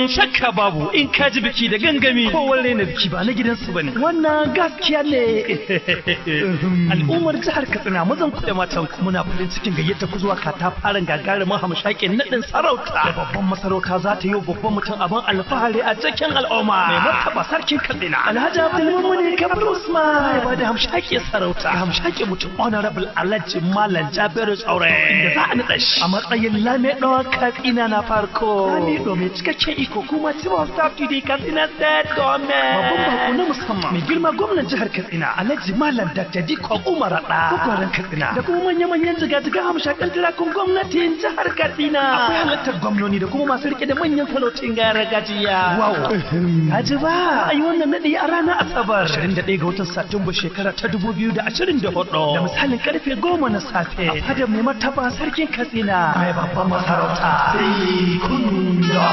shakka babu in ka ji biki da gangami ko walle na biki ba na gidansu bane. Wannan gaskiya ne. Al'ummar jihar Katsina mazan ku da matan ku muna farin cikin gayyata ku zuwa katafaren gagarumin hamshakin nadin sarauta. Da babban masarauta za ta yi babban mutum abin alfahari a cikin al'umma. Mai martaba sarkin Katsina Alhaji Abdulmumin Kabir Usman ya bada hamshakin sarauta. Hamshakin mutum Honorable Alhaji Malam Jabiru Tsauri inda za a naɗa shi a matsayin Lamidon Katsina na farko. Lamidon mai cikakken iko kuma Chief of Staff to the Katsina State Government. Babban bako na musamman mai girma gwamnan jihar Katsina Alhaji Malam Dr. Diko Umar Rada gwagwaran Katsina da kuma manya-manyan jiga-jiga hamshakan tirakun gwamnatin jihar Katsina. Akwai halartar gwamnoni da kuma masu rike da manyan salautin gargajiya. Wow! Haji ba a yi wannan naɗi a ranar Asabar 21 ga watan Satumba shekara ta 2024 da misalin karfe 10 na safe a fadar mai martaba sarkin Katsina mai babban masarauta sai kun da